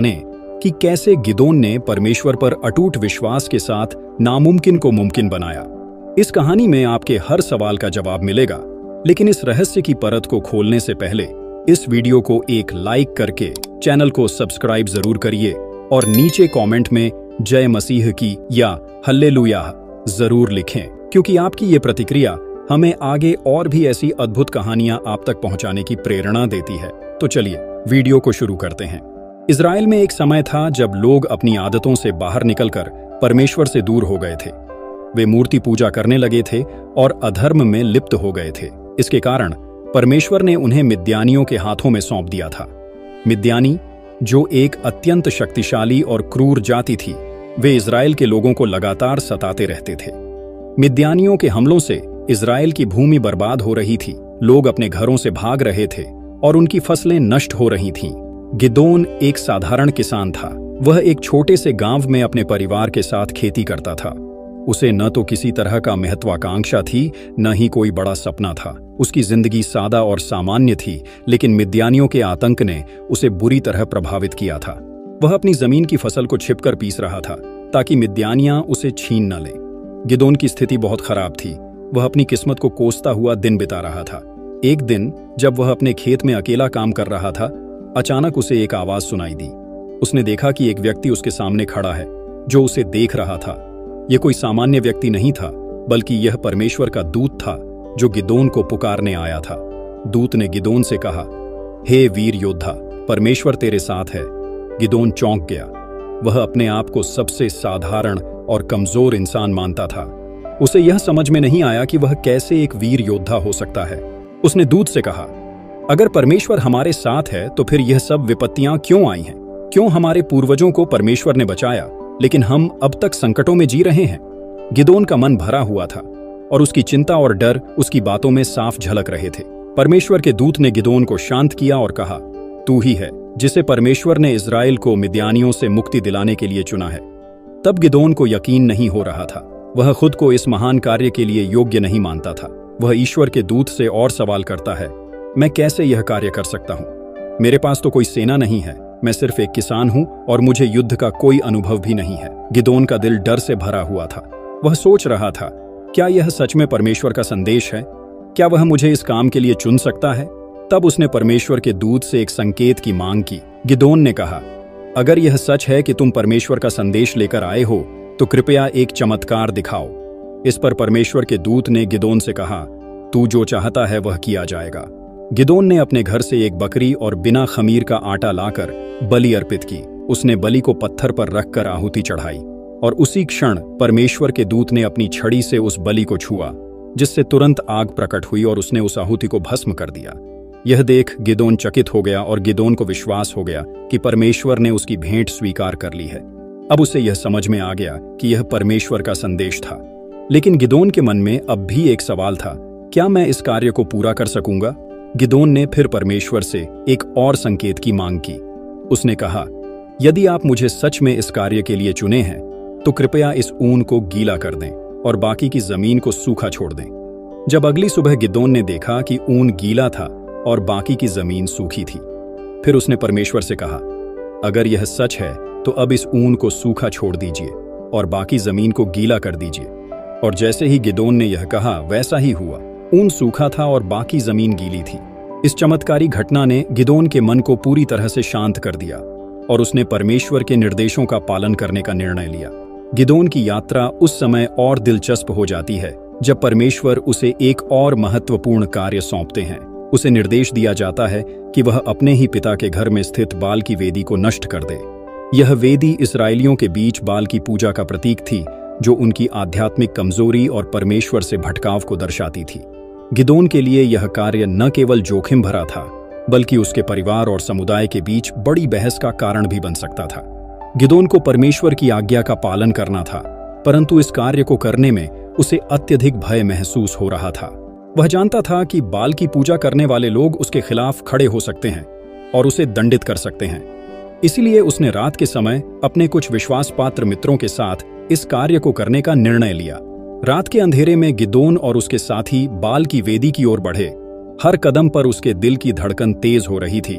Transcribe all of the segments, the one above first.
ने कि कैसे गिदोन ने परमेश्वर पर अटूट विश्वास के साथ नामुमकिन को मुमकिन बनाया। इस कहानी में आपके हर सवाल का जवाब मिलेगा, लेकिन इस रहस्य की परत को खोलने से पहले इस वीडियो को एक लाइक करके चैनल को सब्सक्राइब जरूर करिए और नीचे कमेंट में जय मसीह की या हल्लेलुया जरूर लिखें, क्योंकि आपकी ये प्रतिक्रिया हमें आगे और भी ऐसी अद्भुत कहानियां आप तक पहुंचाने की प्रेरणा देती है। तो चलिए वीडियो को शुरू करते हैं। इजराइल में एक समय था जब लोग अपनी आदतों से बाहर निकलकर परमेश्वर से दूर हो गए थे। वे मूर्ति पूजा करने लगे थे और अधर्म में लिप्त हो गए थे। इसके कारण परमेश्वर ने उन्हें मिद्यानियों के हाथों में सौंप दिया था। मिद्यानी, जो एक अत्यंत शक्तिशाली और क्रूर जाति थी, वे इजराइल के लोगों को लगातार सताते रहते थे। मिद्यानियों के हमलों से इजराइल की भूमि बर्बाद हो रही थी, लोग अपने घरों से भाग रहे थे और उनकी फसलें नष्ट हो रही थीं। गिदोन एक साधारण किसान था। वह एक छोटे से गांव में अपने परिवार के साथ खेती करता था। उसे न तो किसी तरह का महत्वाकांक्षा थी, न ही कोई बड़ा सपना था। उसकी जिंदगी सादा और सामान्य थी, लेकिन मिद्यानियों के आतंक ने उसे बुरी तरह प्रभावित किया था। वह अपनी जमीन की फसल को छिपकर पीस रहा था ताकि मिद्यानियां उसे छीन न लें। गिदोन की स्थिति बहुत खराब थी। वह अपनी किस्मत को कोसता हुआ दिन बिता रहा था। एक दिन जब वह अपने खेत में अकेला काम कर रहा था, अचानक उसे एक आवाज सुनाई दी। उसने देखा कि एक व्यक्ति उसके सामने खड़ा है जो उसे देख रहा था। यह कोई सामान्य व्यक्ति नहीं था, बल्कि यह परमेश्वर का दूत था जो गिदोन को पुकारने आया था। दूत ने गिदोन से कहा, हे वीर योद्धा, परमेश्वर तेरे साथ है। गिदोन चौंक गया। वह अपने आप को सबसे साधारण और कमजोर इंसान मानता था। उसे यह समझ में नहीं आया कि वह कैसे एक वीर योद्धा हो सकता है। उसने दूत से कहा, अगर परमेश्वर हमारे साथ है तो फिर यह सब विपत्तियां क्यों आई हैं? क्यों हमारे पूर्वजों को परमेश्वर ने बचाया, लेकिन हम अब तक संकटों में जी रहे हैं? गिदोन का मन भरा हुआ था और उसकी चिंता और डर उसकी बातों में साफ झलक रहे थे। परमेश्वर के दूत ने गिदोन को शांत किया और कहा, तू ही है जिसे परमेश्वर ने इजराइल को मिद्यानियों से मुक्ति दिलाने के लिए चुना है। तब गिदोन को यकीन नहीं हो रहा था। वह खुद को इस महान कार्य के लिए योग्य नहीं मानता था। वह ईश्वर के दूत से और सवाल करता है, मैं कैसे यह कार्य कर सकता हूँ? मेरे पास तो कोई सेना नहीं है। मैं सिर्फ एक किसान हूँ और मुझे युद्ध का कोई अनुभव भी नहीं है। गिदोन का दिल डर से भरा हुआ था। वह सोच रहा था, क्या यह सच में परमेश्वर का संदेश है? क्या वह मुझे इस काम के लिए चुन सकता है? तब उसने परमेश्वर के दूत से एक संकेत की मांग की। गिदोन ने कहा, अगर यह सच है कि तुम परमेश्वर का संदेश लेकर आए हो तो कृपया एक चमत्कार दिखाओ। इस पर परमेश्वर के दूत ने गिदोन से कहा, तू जो चाहता है वह किया जाएगा। गिदोन ने अपने घर से एक बकरी और बिना खमीर का आटा लाकर बलि अर्पित की। उसने बलि को पत्थर पर रखकर आहुति चढ़ाई और उसी क्षण परमेश्वर के दूत ने अपनी छड़ी से उस बलि को छुआ, जिससे तुरंत आग प्रकट हुई और उसने उस आहुति को भस्म कर दिया। यह देख गिदोन चकित हो गया और गिदोन को विश्वास हो गया कि परमेश्वर ने उसकी भेंट स्वीकार कर ली है। अब उसे यह समझ में आ गया कि यह परमेश्वर का संदेश था। लेकिन गिदोन के मन में अब भी एक सवाल था, क्या मैं इस कार्य को पूरा कर सकूंगा? गिदोन ने फिर परमेश्वर से एक और संकेत की मांग की। उसने कहा, यदि आप मुझे सच में इस कार्य के लिए चुने हैं तो कृपया इस ऊन को गीला कर दें और बाकी की जमीन को सूखा छोड़ दें। जब अगली सुबह गिदोन ने देखा कि ऊन गीला था और बाकी की जमीन सूखी थी, फिर उसने परमेश्वर से कहा, अगर यह सच है तो अब इस ऊन को सूखा छोड़ दीजिए और बाकी जमीन को गीला कर दीजिए। और जैसे ही गिदोन ने यह कहा, वैसा ही हुआ। ऊन सूखा था और बाकी जमीन गीली थी। इस चमत्कारी घटना ने गिदोन के मन को पूरी तरह से शांत कर दिया और उसने परमेश्वर के निर्देशों का पालन करने का निर्णय लिया। गिदोन की यात्रा उस समय और दिलचस्प हो जाती है जब परमेश्वर उसे एक और महत्वपूर्ण कार्य सौंपते हैं। उसे निर्देश दिया जाता है कि वह अपने ही पिता के घर में स्थित बाल की वेदी को नष्ट कर दे। यह वेदी इस्राएलियों के बीच बाल की पूजा का प्रतीक थी, जो उनकी आध्यात्मिक कमजोरी और परमेश्वर से भटकाव को दर्शाती थी। गिदोन के लिए यह कार्य न केवल जोखिम भरा था, बल्कि उसके परिवार और समुदाय के बीच बड़ी बहस का कारण भी बन सकता था। गिदोन को परमेश्वर की आज्ञा का पालन करना था, परंतु इस कार्य को करने में उसे अत्यधिक भय महसूस हो रहा था। वह जानता था कि बाल की पूजा करने वाले लोग उसके खिलाफ खड़े हो सकते हैं और उसे दंडित कर सकते हैं। इसलिए उसने रात के समय अपने कुछ विश्वासपात्र मित्रों के साथ इस कार्य को करने का निर्णय लिया। रात के अंधेरे में गिदोन और उसके साथी बाल की वेदी की ओर बढ़े। हर कदम पर उसके दिल की धड़कन तेज हो रही थी।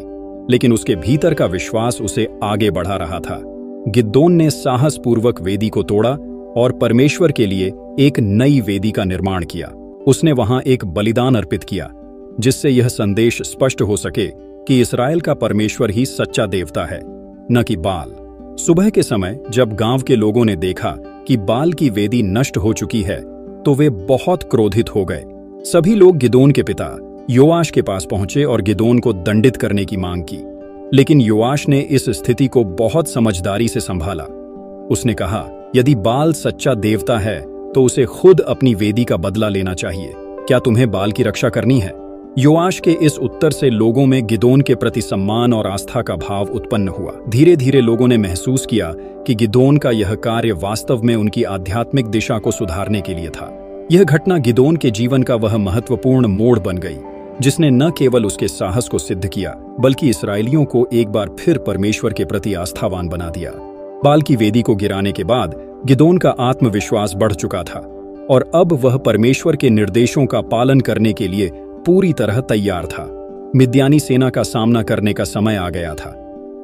लेकिन उसके भीतर का विश्वास उसे आगे बढ़ा रहा था। गिदोन ने साहसपूर्वक वेदी को तोड़ा और परमेश्वर के लिए एक नई वेदी का निर्माण किया। उसने वहां एक बलिदान अर्पित किया, जिससे यह संदेश स्पष्ट हो सके कि इस्राएल का परमेश्वर ही सच्चा देवता है, न कि बाल। सुबह के समय जब गांव के लोगों ने देखा कि बाल की वेदी नष्ट हो चुकी है, तो वे बहुत क्रोधित हो गए। सभी लोग गिदोन के पिता योआश के पास पहुंचे और गिदोन को दंडित करने की मांग की। लेकिन योआश ने इस स्थिति को बहुत समझदारी से संभाला। उसने कहा, यदि बाल सच्चा देवता है तो उसे खुद अपनी वेदी का बदला लेना चाहिए। क्या तुम्हें बाल की रक्षा करनी है? योआश के इस उत्तर से लोगों में गिदोन के प्रति सम्मान और आस्था का भाव उत्पन्न हुआ। धीरे धीरे लोगों ने महसूस किया कि गिदोन का यह कार्य वास्तव में उनकी आध्यात्मिक दिशा को सुधारने के लिए था। यह घटना गिदोन के जीवन का वह महत्वपूर्ण मोड़ बन गई, जिसने न केवल उसके साहस को सिद्ध किया, बल्कि इस्राएलियों को एक बार फिर परमेश्वर के प्रति आस्थावान बना दिया। बाल की वेदी को गिराने के बाद गिदोन का आत्मविश्वास बढ़ चुका था और अब वह परमेश्वर के निर्देशों का पालन करने के लिए पूरी तरह तैयार था। मिद्यानी सेना का सामना करने का समय आ गया था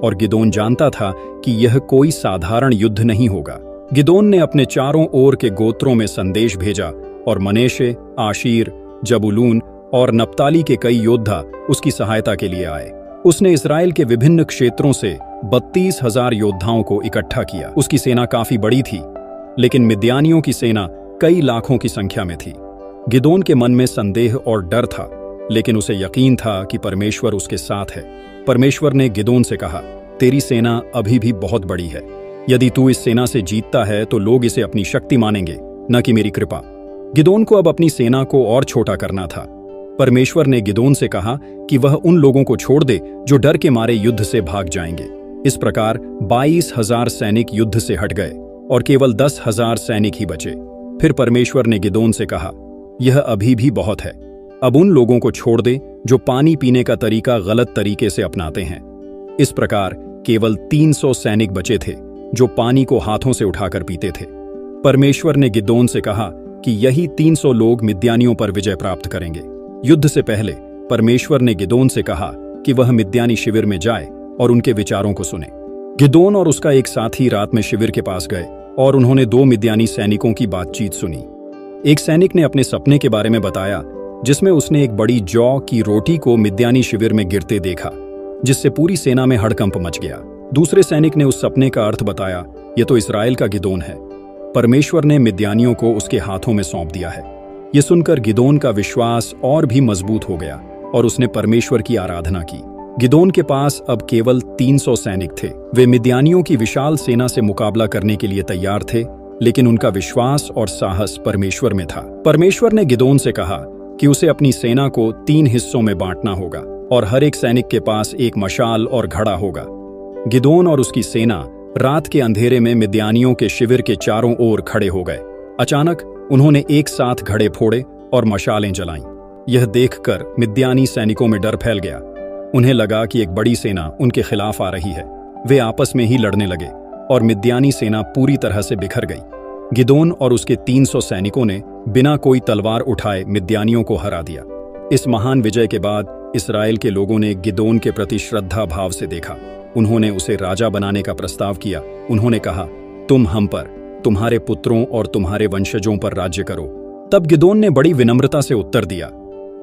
और गिदोन जानता था कि यह कोई साधारण युद्ध नहीं होगा। गिदोन ने अपने चारों ओर के गोत्रों में संदेश भेजा और मनेशे, आशीर, जबूलून और नप्ताली के कई योद्धा उसकी सहायता के लिए आए। उसने इस्राएल के विभिन्न क्षेत्रों से 32,000 योद्धाओं को इकट्ठा किया। उसकी सेना काफी बड़ी थी, लेकिन मिद्यानियों की सेना कई लाखों की संख्या में थी। गिदोन के मन में संदेह और डर था, लेकिन उसे यकीन था कि परमेश्वर उसके साथ है। परमेश्वर ने गिदोन से कहा, तेरी सेना अभी भी बहुत बड़ी है। यदि तू इस सेना से जीतता है तो लोग इसे अपनी शक्ति मानेंगे, न कि मेरी कृपा। गिदोन को अब अपनी सेना को और छोटा करना था। परमेश्वर ने गिदोन से कहा कि वह उन लोगों को छोड़ दे जो डर के मारे युद्ध से भाग जाएंगे। इस प्रकार 22,000 सैनिक युद्ध से हट गए और केवल 10,000 सैनिक ही बचे। फिर परमेश्वर ने गिदोन से कहा, यह अभी भी बहुत है। अब उन लोगों को छोड़ दे जो पानी पीने का तरीका गलत तरीके से अपनाते हैं। इस प्रकार केवल 300 सैनिक बचे थे जो पानी को हाथों से उठाकर पीते थे। परमेश्वर ने गिदोन से कहा कि यही 300 लोग मिद्यानियों पर विजय प्राप्त करेंगे। युद्ध से पहले परमेश्वर ने गिदोन से कहा कि वह मिद्यानी शिविर में जाए और उनके विचारों को सुने। गिदोन और उसका एक साथी रात में शिविर के पास गए और उन्होंने 2 मिद्यानी सैनिकों की बातचीत सुनी। एक सैनिक ने अपने सपने के बारे में बताया, जिसमें उसने एक बड़ी जौ की रोटी को मिद्यानी शिविर में गिरते देखा, जिससे पूरी सेना में हड़कंप मच गया। दूसरे सैनिक ने उस सपने का अर्थ बताया, यह तो इस्राएल का गिदोन है। परमेश्वर ने मिद्यानियों को उसके हाथों में सौंप दिया है। यह सुनकर गिदोन का विश्वास और भी मजबूत हो गया और उसने परमेश्वर की आराधना की। गिदोन के पास अब केवल 300 सैनिक थे। वे मिद्यानियों की विशाल सेना से मुकाबला करने के लिए तैयार थे, लेकिन उनका विश्वास और साहस परमेश्वर में था। परमेश्वर ने गिदोन से कहा कि उसे अपनी सेना को 3 हिस्सों में बांटना होगा और हर एक सैनिक के पास एक मशाल और घड़ा होगा। गिदोन और उसकी सेना रात के अंधेरे में मिद्यानियों के शिविर के चारों ओर खड़े हो गए। अचानक उन्होंने एक साथ घड़े फोड़े और मशालें जलाईं। यह देखकर मिद्यानी सैनिकों में डर फैल गया। उन्हें लगा कि एक बड़ी सेना उनके खिलाफ आ रही है। वे आपस में ही लड़ने लगे और मिद्यानी सेना पूरी तरह से बिखर गई। गिदोन और उसके 300 सैनिकों ने बिना कोई तलवार उठाए मिद्यानियों को हरा दिया। इस महान विजय के बाद इस्राएल के लोगों ने गिदोन के प्रति श्रद्धा भाव से देखा। उन्होंने उसे राजा बनाने का प्रस्ताव किया। उन्होंने कहा, तुम हम पर, तुम्हारे पुत्रों और तुम्हारे वंशजों पर राज्य करो। तब गिदोन ने बड़ी विनम्रता से उत्तर दिया,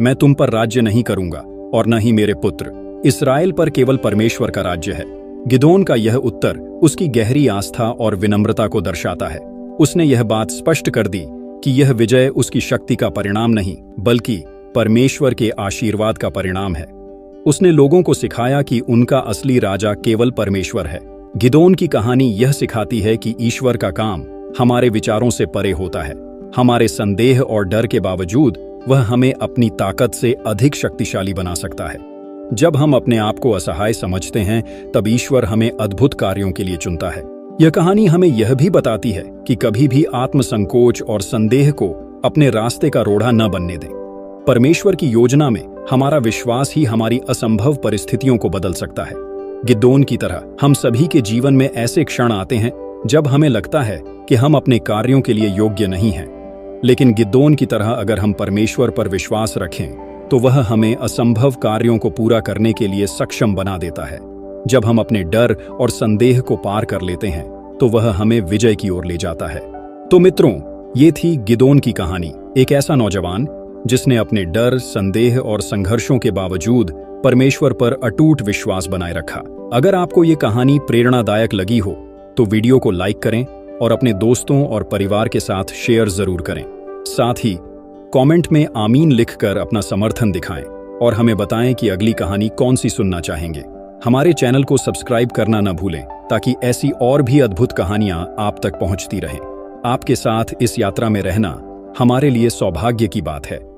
मैं तुम पर राज्य नहीं करूंगा और न ही मेरे पुत्र। इस्राएल पर केवल परमेश्वर का राज्य है। गिदोन का यह उत्तर उसकी गहरी आस्था और विनम्रता को दर्शाता है। उसने यह बात स्पष्ट कर दी कि यह विजय उसकी शक्ति का परिणाम नहीं, बल्कि परमेश्वर के आशीर्वाद का परिणाम है। उसने लोगों को सिखाया कि उनका असली राजा केवल परमेश्वर है। गिदोन की कहानी यह सिखाती है कि ईश्वर का काम हमारे विचारों से परे होता है। हमारे संदेह और डर के बावजूद वह हमें अपनी ताकत से अधिक शक्तिशाली बना सकता है। जब हम अपने आप को असहाय समझते हैं, तब ईश्वर हमें अद्भुत कार्यों के लिए चुनता है। यह कहानी हमें यह भी बताती है कि कभी भी आत्मसंकोच और संदेह को अपने रास्ते का रोड़ा न बनने दें। परमेश्वर की योजना में हमारा विश्वास ही हमारी असंभव परिस्थितियों को बदल सकता है। गिदोन की तरह हम सभी के जीवन में ऐसे क्षण आते हैं जब हमें लगता है कि हम अपने कार्यों के लिए योग्य नहीं हैं। लेकिन गिदोन की तरह अगर हम परमेश्वर पर विश्वास रखें तो वह हमें असंभव कार्यों को पूरा करने के लिए सक्षम बना देता है। जब हम अपने डर और संदेह को पार कर लेते हैं तो वह हमें विजय की ओर ले जाता है। तो मित्रों, ये थी गिदोन की कहानी। एक ऐसा नौजवान जिसने अपने डर, संदेह और संघर्षों के बावजूद परमेश्वर पर अटूट विश्वास बनाए रखा। अगर आपको ये कहानी प्रेरणादायक लगी हो तो वीडियो को लाइक करें और अपने दोस्तों और परिवार के साथ शेयर जरूर करें। साथ ही कमेंट में आमीन लिखकर अपना समर्थन दिखाएं और हमें बताएं कि अगली कहानी कौन सी सुनना चाहेंगे। हमारे चैनल को सब्सक्राइब करना न भूलें ताकि ऐसी और भी अद्भुत कहानियां आप तक पहुंचती रहें। आपके साथ इस यात्रा में रहना हमारे लिए सौभाग्य की बात है।